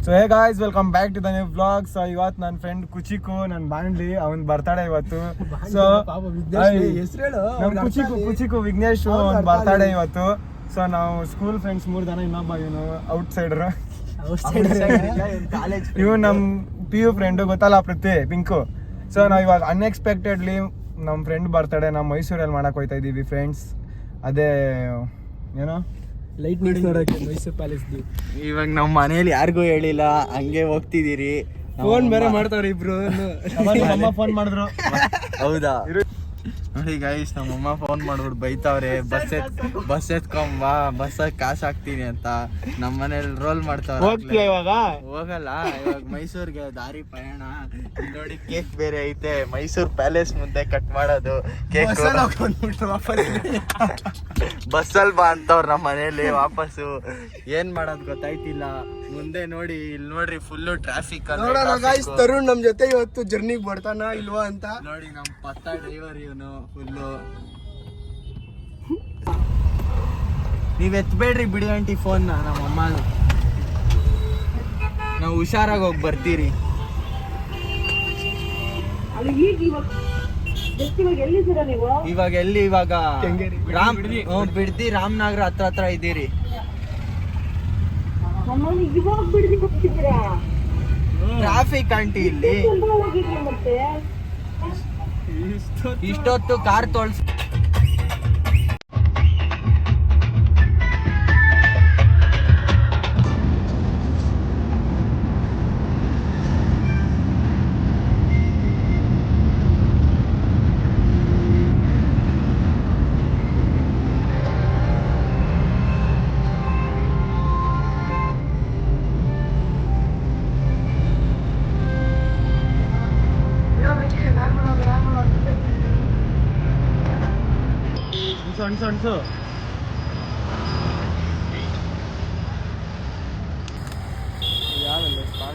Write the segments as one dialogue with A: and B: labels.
A: So hey guys, welcome back to the new vlog. So ಇವತ್ತು ನನ್ನ friend ಕುಚಿಕು ನನ್ನ ಬಾಂಡ್ಲಿ ಅವನ್ ಬರ್ತಾಡೆ ಇವತ್ತು. ಸೊ ಕುಚಿಕು ವಿಘ್ನೇಶ್ ಅವ್ನ್ ಬರ್ತಾಡೆ ಇವತ್ತು. ಸೊ ನಾವು ಸ್ಕೂಲ್ ಫ್ರೆಂಡ್ಸ್ 3 ಜನ, ಇನ್ನೊಬ್ಬ ಇವನು ಔಟ್ ಸೈಡರ್, ಇವ್ ನಮ್ PU ಫ್ರೆಂಡ್ ಗೊತ್ತಲ್ಲ ಪೃಥ್ವಿ, ಪಿಂಕು. ಸೊ ನಾವ್ ಇವಾಗ ಅನ್ಎಕ್ಸ್ಪೆಕ್ಟೆಡ್ಲಿ ನಮ್ಮ ಫ್ರೆಂಡ್ ಬರ್ತಾಡೆ ನಾವು ಮೈಸೂರಲ್ಲಿ ಮಾಡಕ್ ಹೋಯ್ತಾ ಇದೀವಿ ಫ್ರೆಂಡ್ಸ್. ಅದೇ ಏನೋ
B: ಲೈಟ್ನಿಂಗ್ಸ್ ನೋಡಕ್ಕೆ ಮೈಸೂರು ಪ್ಯಾಲೇಸ್.
C: ಇವಾಗ ನಮ್ಮ ಮನೇಲಿ ಯಾರಿಗೂ ಹೇಳಿಲ್ಲ, ಹಂಗೆ ಹೋಗ್ತಿದ್ದೀರಿ.
B: ಫೋನ್ ಬೇರೆ ಮಾಡ್ತಾವ್ರೆ ಇಬ್ರು.
A: ಅಮ್ಮ ಫೋನ್ ಮಾಡಿದ್ರು.
C: ಹೌದಾ? ನೋಡಿ ಗೈಸ್, ನಮ್ಮಮ್ಮ ಫೋನ್ ಮಾಡ್ಬಿಟ್ಟು ಬೈತಾವ್ರೆ, ಬಸ್ ಎತ್ಕೊಂಬಾ, ಬಸ್ಸಾಗ ಕಾಸು ಹಾಕ್ತೀನಿ ಅಂತ. ನಮ್ಮ ಮನೇಲಿ ರೋಲ್ ಮಾಡ್ತಾವ್ರೆ.
A: ಹೋಗ್ತೀಯ ಇವಾಗ?
C: ಹೋಗಲ್ಲ, ಇವಾಗ ಮೈಸೂರ್ಗೆ ದಾರಿ ಪಯಣ. ನೋಡಿ ಕೇಕ್ ಬೇರೆ ಐತೆ, ಮೈಸೂರ್ ಪ್ಯಾಲೇಸ್ ಮುಂದೆ ಕಟ್ ಮಾಡೋದು ಕೇಕ್. ಬಸ್ಸಲ್ಲಿ ಬಾ ಅಂತವ್ರ ನಮ್ಮ ಮನೇಲಿ ವಾಪಸ್ಸು. ಏನ್ ಮಾಡೋದು ಗೊತ್ತಾಯ್ತಿಲ್ಲ. ಮುಂದೆ ನೋಡಿ, ಇಲ್ಲಿ ನೋಡ್ರಿ ಫುಲ್ಲು ಟ್ರಾಫಿಕ್.
B: ತರುಣ್ ನಮ್ ಜೊತೆ ಇವತ್ತು ಜರ್ನಿಗ್ ಬರ್ತಾನ ಇಲ್ವಾ ಅಂತ
C: ನೋಡಿ. ನಮ್ ಪತ್ತ ಡ್ರೈವರ್ ಇವನು ಫುಲ್ಲು. ನೀವ್ ಎತ್ಬೇಡ್ರಿ ಬಿಡಿ ಆಂಟಿ ಫೋನ್, ನಮ್ಮಮ್ಮ ನಾವು ಹುಷಾರಾಗಿ ಹೋಗಿ ಬರ್ತೀರಿ. ಇವಾಗ ಎಲ್ಲಿ? ಇವಾಗ ಬಿಡ್ದಿ ರಾಮನಗರ ಹತ್ರ ಇದ್ದೀರಿ. ಟ್ರಾಫಿಕ್ ಆಂಟಿ ಇಲ್ಲಿ. ಇಷ್ಟೊತ್ತು ಕಾರ್ ತೊಳ್ಸ್.
A: ಸಣ್ಸು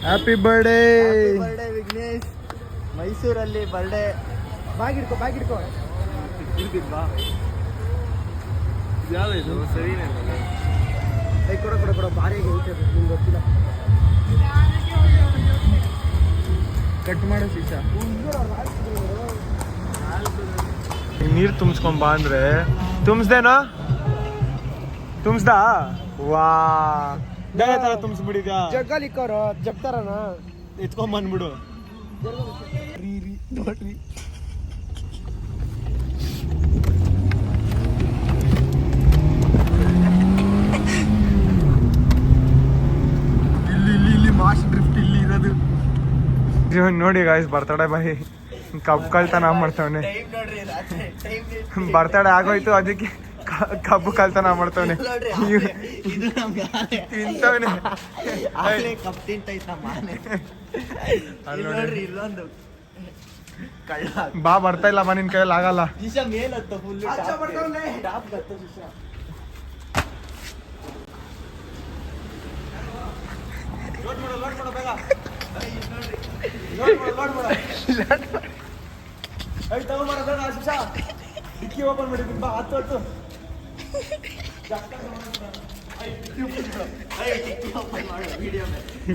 A: ಹ್ಯಾಪಿ ಬರ್ಡೇ
C: ವಿಘ್ನೇಶ್. ಮೈಸೂರಲ್ಲಿ ಬರ್ಡೇ.
B: ಬಾಗಿಡ್ಕೋ
A: ಯಾವ್ದು ಸರಿನೇ
B: ಕೊಡ ಭಾರಿ ನಿಮ್ಗೆ ಗೊತ್ತಿಲ್ಲ.
A: ಕಟ್ ಮಾಡೋ ಸೀಸಾ ನೀರು ತುಂಬಿಸ್ಕೊಂಬ ಅಂದ್ರೆ ತುಂಬಿಸ್ದೇನೋ? ತುಂಬಿಸ್ದಾ? ವಾ, ಬೇರೆ ತರ ತುಂಬಿಸ್ಬಿಟ್ಟಿದ್ಯಾ?
B: ಜಗ್ಗಲ್ಲಿ ಇಕ್ಕೋರು ಜಗ್ತಾರನ
A: ಎತ್ಕೊಂಬಂದ್ಬಿಡು.
B: ನೋಡ್ರಿ
C: ಇಲ್ಲಿ ಮಾಸ್ ಡ್ರಿಫ್ಟ್ ಇಲ್ಲಿ ಇರೋದು.
A: ನೋಡಿ ಗಾಯ್ಸ್, ಬರ್ತಡೆ ಬಾಯಿ ಕಬ್ಬು ಕಳ್ತನ ಮಾಡ್ತಾವನೆ. ಬರ್ತಡೆ ಆಗೋಯ್ತು, ಅದಕ್ಕೆ ಕಬ್ಬು ಕಳ್ತನ ಮಾಡ್ತಾವನೆ. ತಿಂತವನೆ. ಬಾ, ಬರ್ತಾ ಇಲ್ಲ ಬಾ, ನಿನ್ ಕೈಯಲ್ಲಿ ಆಗಲ್ಲ. ಓಪನ್ ಮಾಡಿ ಬಾ, ಹತ್ತು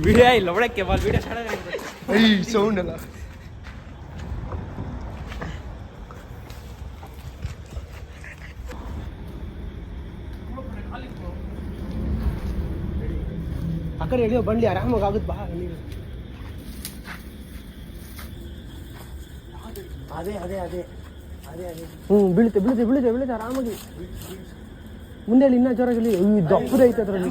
B: ವಿಡಿಯೋ ಇಲ್ಲ ಒಳಕ್ಕೆ ವಿಡಿಯೋ ಸೌಂಡ್ ಅಲ್ಲ. ಆ ಕಡೆ ಹಿಡಿಯೋ ಬಂಡಿ ಆರಾಮಾಗಿ ಆಗುತ್ತೆ. ಬಾ ಅದೇ ಬೀಳುತ್ತೆ ಆರಾಮಾಗಿ. ಮುಂದೆ ಇನ್ನ ಜೋರಾಗಿ ದಪ್ಪದೈತೆ ಅದ್ರಲ್ಲಿ.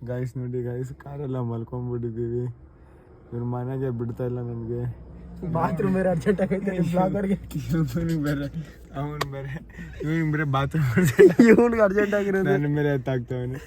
A: ಗೈಸ್ ನೋಡಿ ಗೈಸ್, ಕಾರೆಲ್ಲ ಮಲ್ಕೊಂಡ್ಬಿಟ್ಟಿದ್ದೀವಿ. ಇವ್ರ ಮನೆಗೆ ಬಿಡ್ತಾ ಇಲ್ಲ ನಮಗೆ.
B: ಬಾತ್ರೂಮ್ ಬೇರೆ ಅರ್ಜೆಂಟ್ ಆಗೈತೆ ಬ್ಲಾಗರ್ಗೆ.
A: ಬೇರೆ ಅವನು ಬೇರೆ, ಇವ್ನಿಗೆ ಬೇರೆ ಬಾತ್ರೂಮ್
B: ಇವನ್ಗೆ ಅರ್ಜೆಂಟ್ ಆಗಿರೋದು.
A: ನನ್ನ ಮೇಲೆ ಎತ್ತಾಗ್ತಾವನೆ.